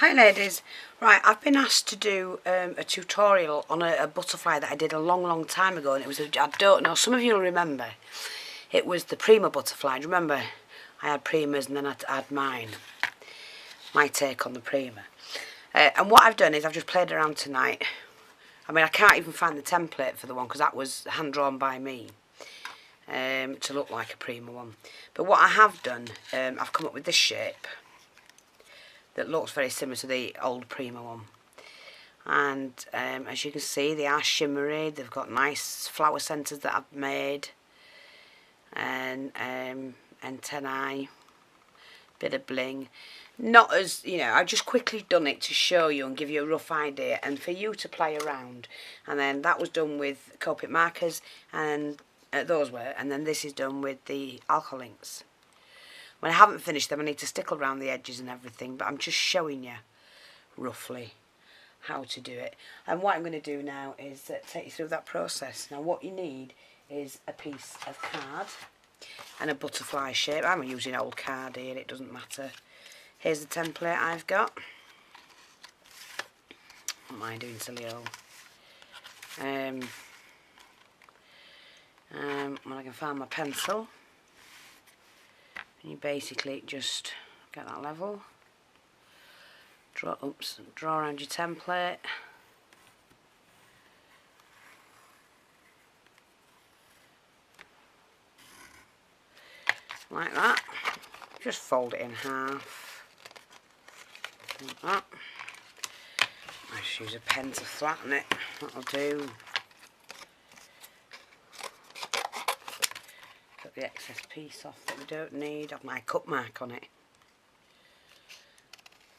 Hi ladies, right, I've been asked to do a tutorial on a butterfly that I did a long time ago, and it was, I don't know, some of you will remember, it was the Prima butterfly. Do you remember? I had Primas and then I had mine, my take on the Prima. And what I've done is I've just played around tonight. I mean, I can't even find the template for the one because that was hand drawn by me to look like a Prima one. But what I have done, I've come up with this shape that looks very similar to the old Prima one, and as you can see, they are shimmery. They've got nice flower centres that I've made, and antennae, bit of bling. Not as, you know, I've just quickly done it to show you and give you a rough idea and for you to play around. And then that was done with Copic markers, and those were, and then this is done with the alcohol inks. When I haven't finished them, I need to stickle around the edges and everything, but I'm just showing you roughly how to do it. And what I'm going to do now is take you through that process. Now what you need is a piece of card and a butterfly shape. I'm using old card here, it doesn't matter. Here's the template I've got. What am I doing, silly old? When I can find my pencil. And you basically just get that level, draw around your template, like that. Just fold it in half, like that. I just use a pen to flatten it, that'll do. Got the excess piece off that we don't need. Have my cut mark on it.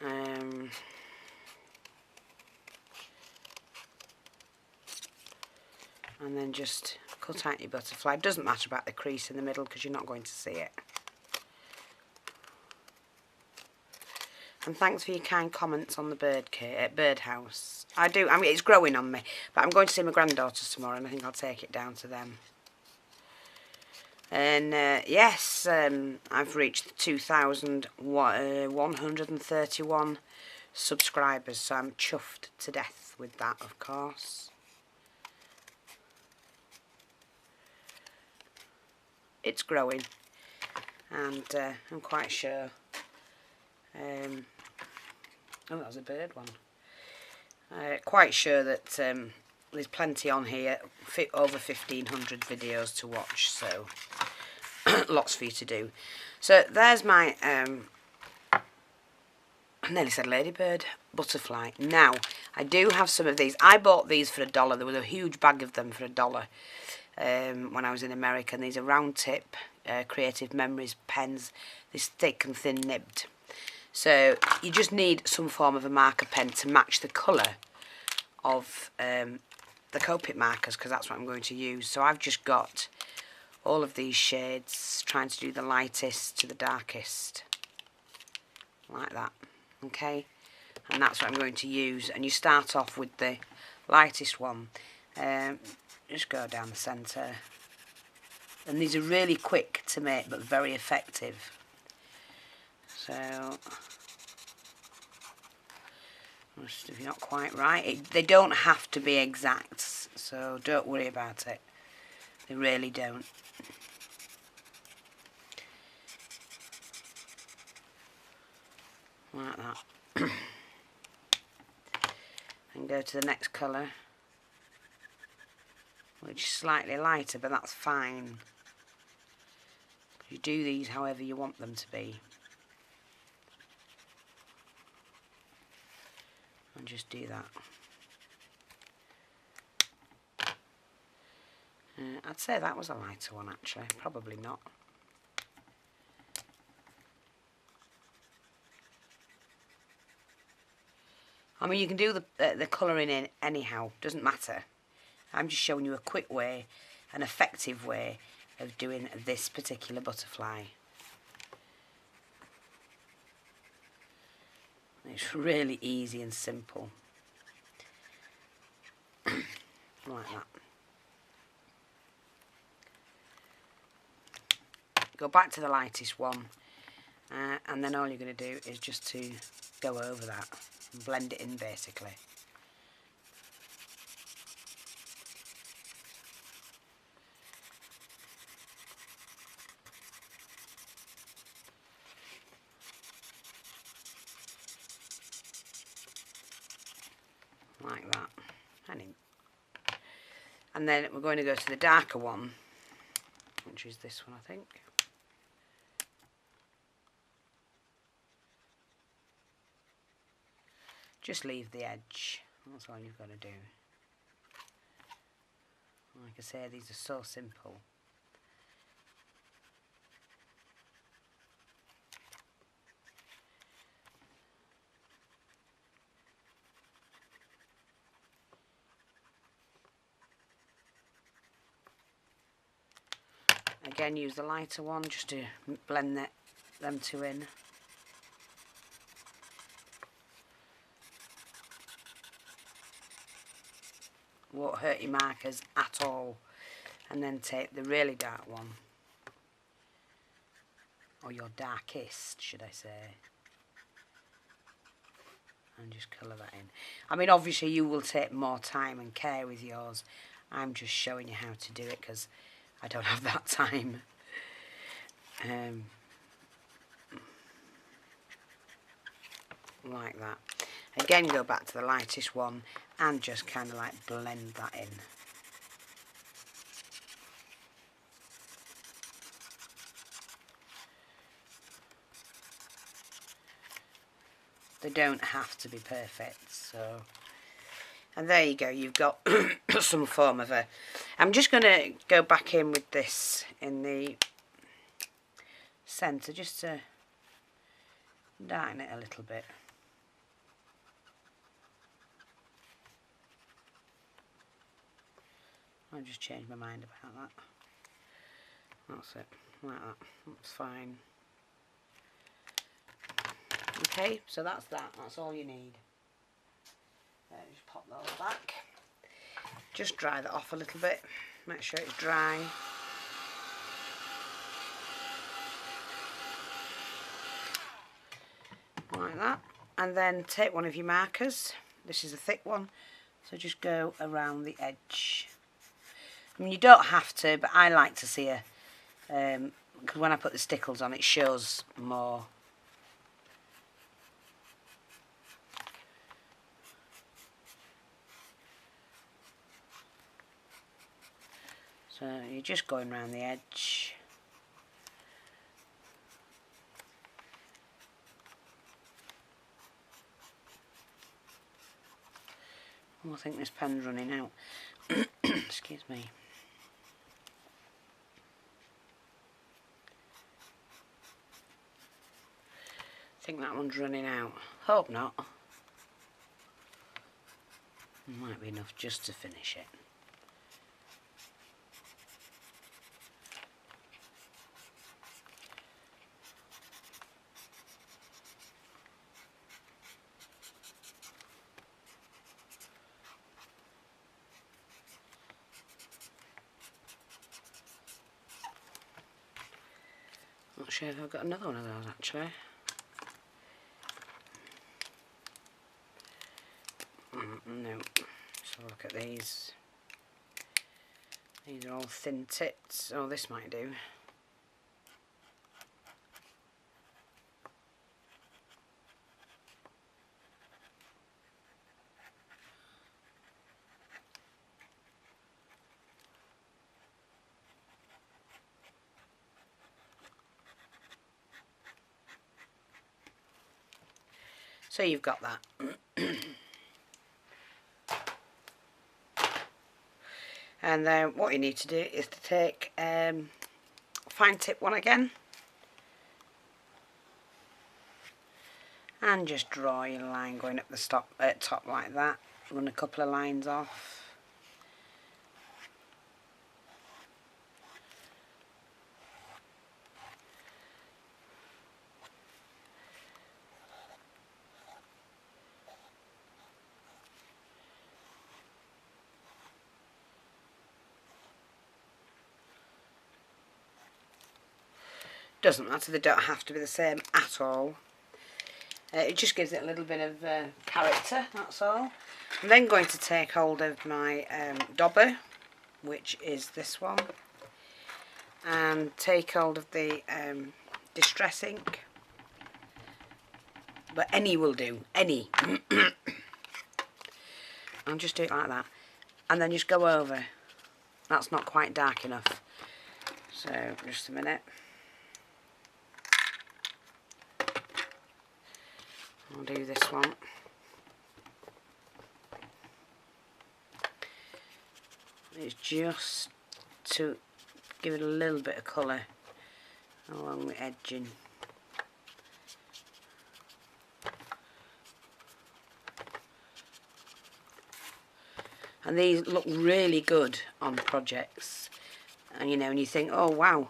And then just cut out your butterfly. It doesn't matter about the crease in the middle because you're not going to see it. And thanks for your kind comments on the birdhouse. I mean, it's growing on me, but I'm going to see my granddaughters tomorrow and I think I'll take it down to them. And yes, I've reached 2,131 subscribers, so I'm chuffed to death with that, of course. It's growing, and I'm quite sure. Oh, that was a bird one. Quite sure that there's plenty on here, over 1,500 videos to watch, so lots for you to do. So there's my, I nearly said ladybird, butterfly. Now, I do have some of these. I bought these for $1. There was a huge bag of them for $1 when I was in America. And these are round tip Creative Memories pens. This thick and thin nibbed. So you just need some form of a marker pen to match the colour of the Copic markers, because that's what I'm going to use. So I've just got all of these shades, trying to do the lightest to the darkest, like that, okay? And that's what I'm going to use. And you start off with the lightest one, just go down the centre. And these are really quick to make but very effective. So if you're not quite right, they don't have to be exact, so don't worry about it. They really don't. Like that. And go to the next colour, which is slightly lighter, but that's fine. You do these however you want them to be. And just do that. I'd say that was a lighter one actually, probably not. I mean, you can do the colouring in anyhow, doesn't matter. I'm just showing you a quick way, an effective way of doing this particular butterfly. It's really easy and simple. Like that. Go back to the lightest one, and then all you're going to do is just to go over that and blend it in basically. Like that. And then we're going to go to the darker one, which is this one, I think. Just leave the edge. That's all you've got to do. Like I say, these are so simple. Again, use the lighter one just to blend them two in. Won't hurt your markers at all. And then take the really dark one, or your darkest, should I say, and just colour that in. I mean, obviously you will take more time and care with yours. I'm just showing you how to do it because I don't have that time. Like that. Again, go back to the lightest one and just kind of like blend that in. They don't have to be perfect, so. And there you go, you've got some form of a... I'm just going to go back in with this in the centre just to darken it a little bit. I'll just change my mind about that. That's it, like that, that's fine. Okay, so that's all you need. Just pop those back. Just dry that off a little bit. Make sure it's dry. Like that. And then take one of your markers. This is a thick one. So just go around the edge. I mean, you don't have to, but I like to see because when I put the stickles on, it shows more. So you're just going around the edge. Oh, I think this pen's running out. Excuse me. I think that one's running out. Hope not. Might be enough just to finish it. Not sure if I've got another one of those actually. No. So look at these. These are all thin tips. Oh, this might do. So you've got that. And then what you need to do is to take fine tip one again and just draw your line going up the top like that. Run a couple of lines off. Doesn't matter, they don't have to be the same at all. It just gives it a little bit of character, that's all. I'm then going to take hold of my dauber, which is this one, and take hold of the Distress ink, but any will do, any. I'll just do it like that, and then just go over. That's not quite dark enough, so just a minute. I'll do this one. It's just to give it a little bit of colour along the edging. And these look really good on projects, and you know, and you think, oh wow.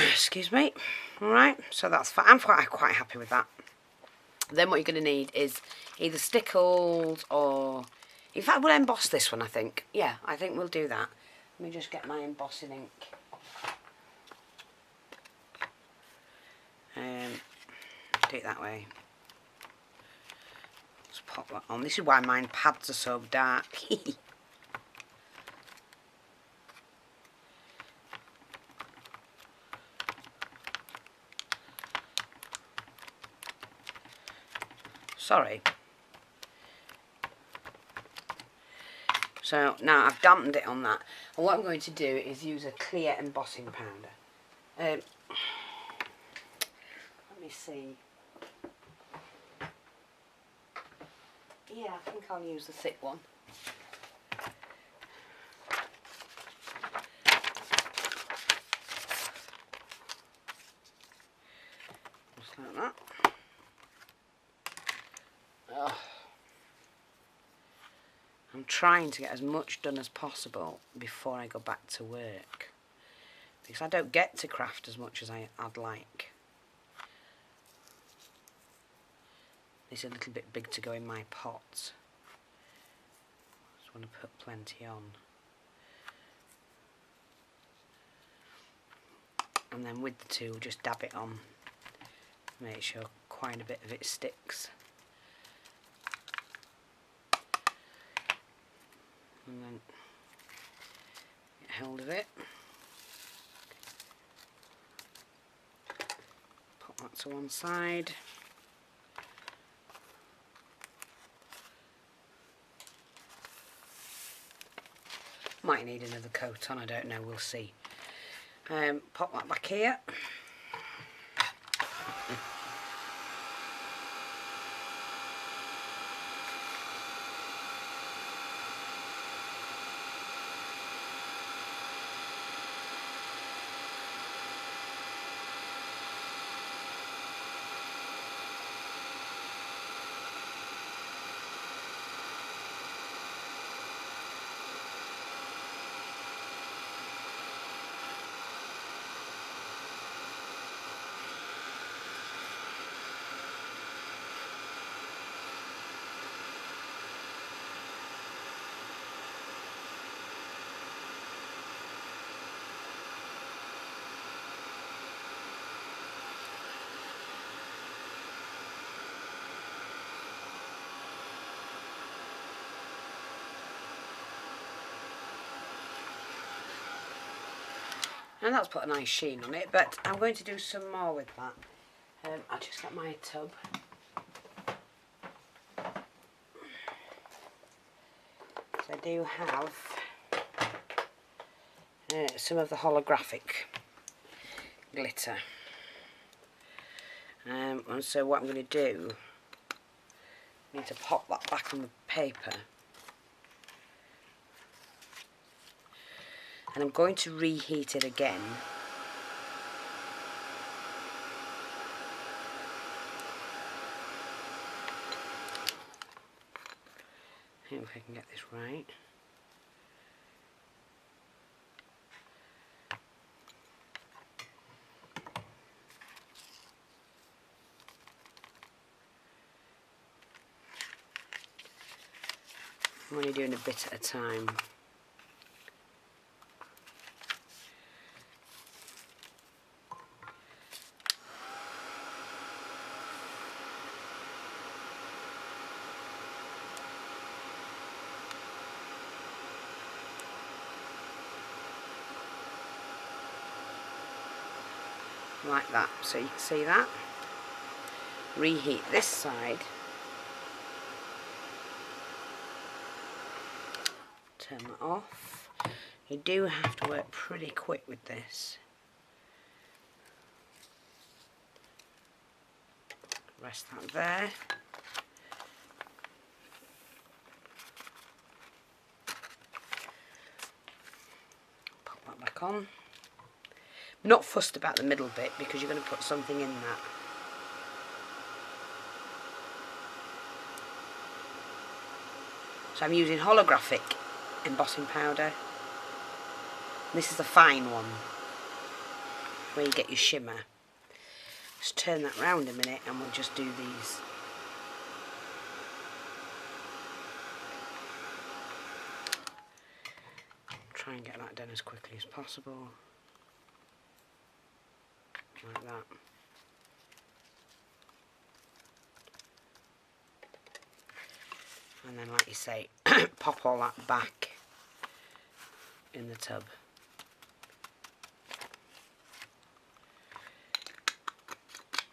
Excuse me. Alright, so that's fine. I'm quite happy with that. Then what you're going to need is either stickles or... In fact, we'll emboss this one, I think. Yeah, I think we'll do that. Let me just get my embossing ink. Do it that way. Let's pop that on. This is why mine pads are so dark. Sorry. So now I've dampened it on that, and what I'm going to do is use a clear embossing powder. Let me see. Yeah, I think I'll use the thick one. Just like that. Oh. I'm trying to get as much done as possible before I go back to work, because I don't get to craft as much as I'd like. It's a little bit big to go in my pot. Just want to put plenty on. And then with the tool, just dab it on. Make sure quite a bit of it sticks. And then get hold of it. Pop that to one side. Might need another coat on, I don't know, we'll see. Pop that back here. And that's put a nice sheen on it, but I'm going to do some more with that. I'll just get my tub. So I do have some of the holographic glitter. And so what I'm going to do, I need to pop that back on the paper. And I'm going to reheat it again. See if I can get this right. I'm only doing a bit at a time. Like that, so you can see that. Reheat this side. Turn that off. You do have to work pretty quick with this. Rest that there. Pop that back on. I'm not fussed about the middle bit because you're going to put something in that. So I'm using holographic embossing powder. This is a fine one, where you get your shimmer. Just turn that round a minute and we'll just do these. Try and get that done as quickly as possible. Like that. And then, like you say, pop all that back in the tub.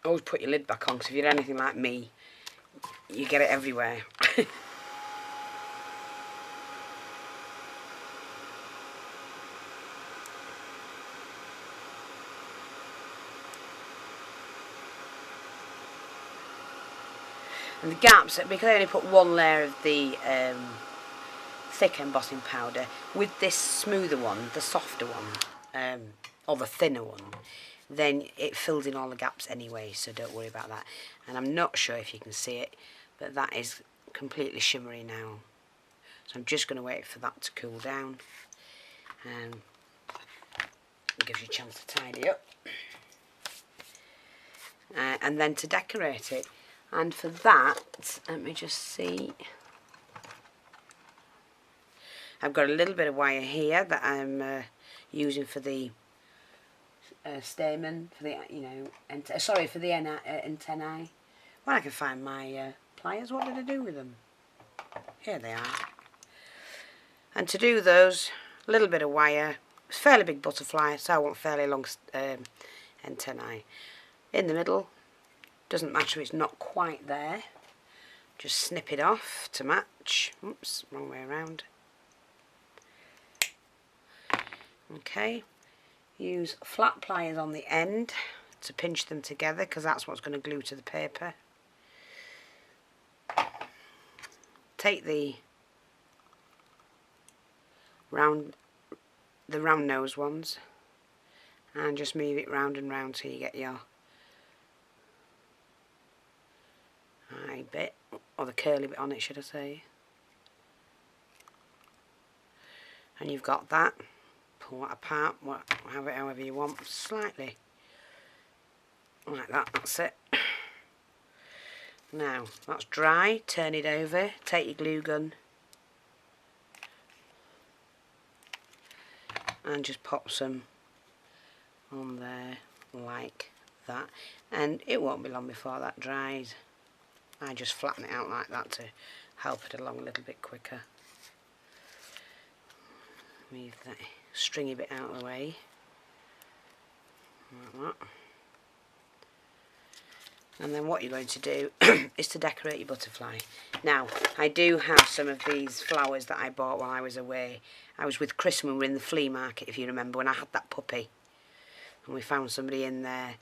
Always put your lid back on, because if you're anything like me, you get it everywhere. And the gaps, because I only put one layer of the thick embossing powder, with this smoother one, the softer one, or the thinner one, then it fills in all the gaps anyway, so don't worry about that. And I'm not sure if you can see it, but that is completely shimmery now. So I'm just going to wait for that to cool down, and it gives you a chance to tidy up. And then to decorate it. And for that, let me just see. I've got a little bit of wire here that I'm using for the stamen, for the for the antennae. Well, I can find my pliers. What did I do with them? Here they are. And to do those, a little bit of wire. It's a fairly big butterfly, so I want fairly long antennae. In the middle. Doesn't matter if it's not quite there. Just snip it off to match. Oops, wrong way around. Okay. Use flat pliers on the end to pinch them together, because that's what's going to glue to the paper. Take the round nose ones and just move it round and round till you get your eye bit, or the curly bit on it, should I say. And you've got that. Pull that apart, have it however you want, slightly like that. That's it. Now that's dry. Turn it over. Take your glue gun and just pop some on there like that. And it won't be long before that dries. I just flatten it out like that to help it along a little bit quicker. Move that stringy bit out of the way, like that. And then what you're going to do is to decorate your butterfly. Now, I do have some of these flowers that I bought while I was away. I was with Chris when we were in the flea market, if you remember, when I had that puppy. And we found somebody in there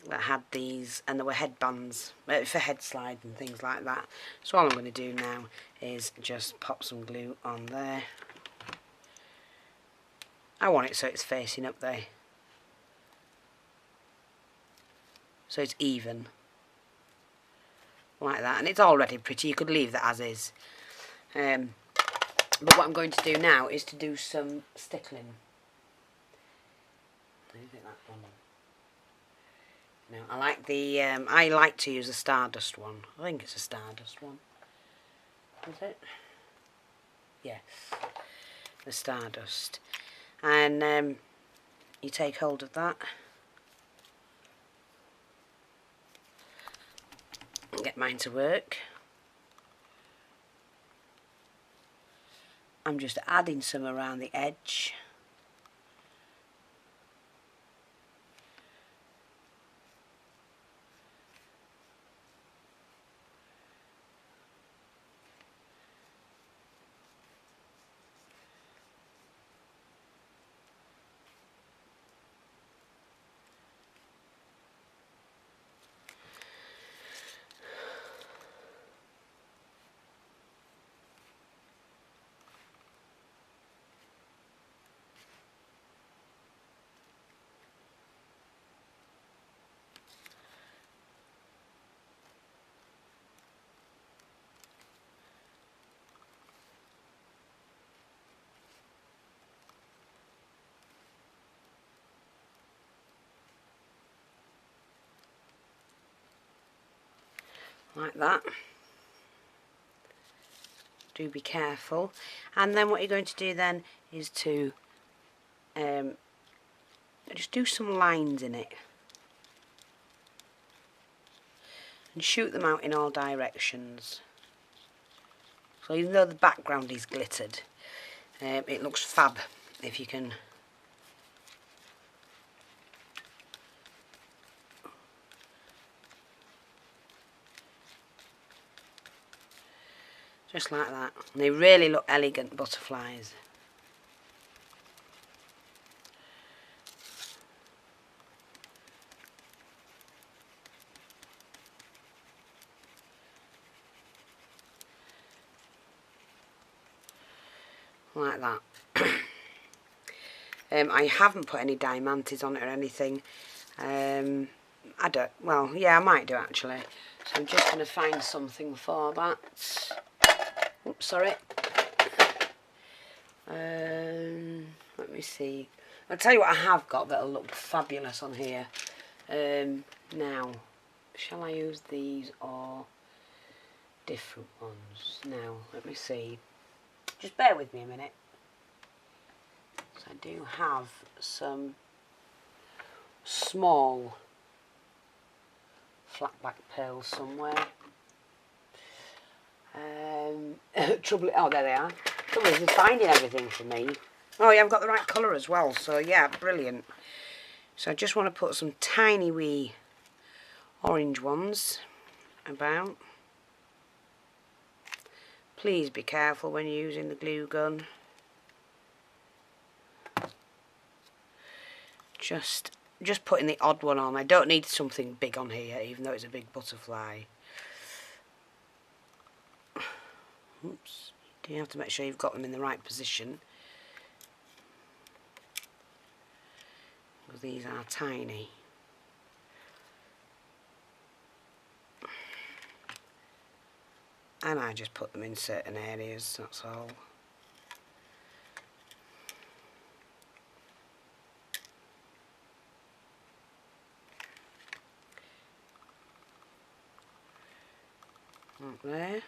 that had these, and there were headbands for head slide and things like that. So all I'm going to do now is just pop some glue on there. I want it so it's facing up there, so it's even like that, and it's already pretty. You could leave that as is, but what I'm going to do now is to do some stickling. No, I like the I like to use a Stardust one. I think it's a Stardust one. Is it? yes, the stardust. And you take hold of that and get mine to work. I'm just adding some around the edge. Like that. Do be careful. And then what you're going to do then is to just do some lines in it and shoot them out in all directions. So even though the background is glittered, it looks fab if you can. Just like that. And they really look elegant, butterflies. Like that. I haven't put any diamantes on it or anything. I don't, well, yeah, I might do actually. So I'm just going to find something for that. Oops, sorry. Let me see. I'll tell you what I have got that'll look fabulous on here. Now, shall I use these or different ones? Now, let me see. Just bear with me a minute. So I do have some small flat back pearls somewhere. Trouble, oh, there they are. Trouble is finding everything for me. Oh yeah, I've got the right colour as well, so yeah, brilliant. So I just want to put some tiny wee orange ones about. Please be careful when you're using the glue gun. Just putting the odd one on. I don't need something big on here, even though it's a big butterfly. Oops. You have to make sure you've got them in the right position. Because these are tiny. And I just put them in certain areas, that's all. Up there.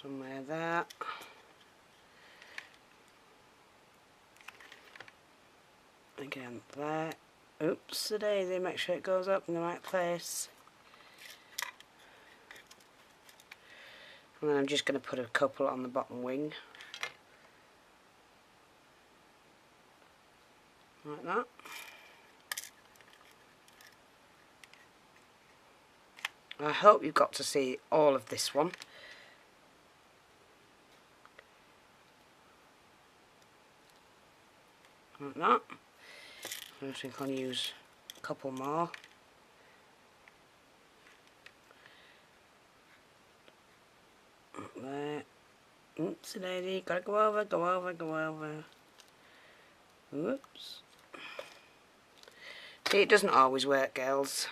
Somewhere there. Again there. Oops, the daisy, make sure it goes up in the right place. And then I'm just going to put a couple on the bottom wing. Like that. I hope you've got to see all of this one. Like that. I think I'll use a couple more. Up there. Oops, lady, gotta go over, go over, go over. Whoops. See, it doesn't always work, girls.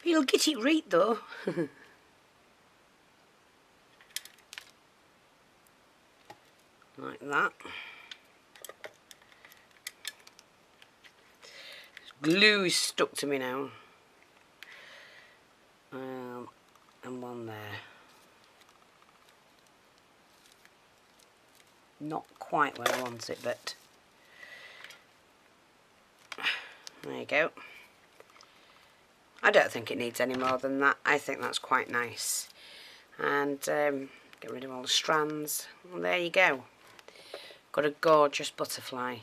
You'll get it right though. Like that. glue is stuck to me now. And one there. Not quite where I want it, but there you go. I don't think it needs any more than that. I think that's quite nice. And get rid of all the strands. And there you go. Got a gorgeous butterfly.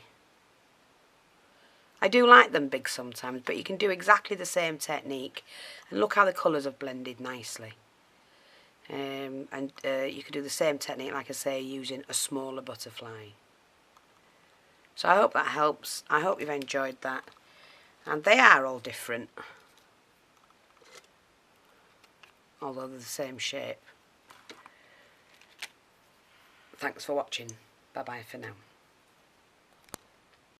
I do like them big sometimes, but you can do exactly the same technique. And look how the colours have blended nicely. You can do the same technique, like I say, using a smaller butterfly. So I hope that helps. I hope you've enjoyed that. And they are all different, although they're the same shape. Thanks for watching. Bye bye for now.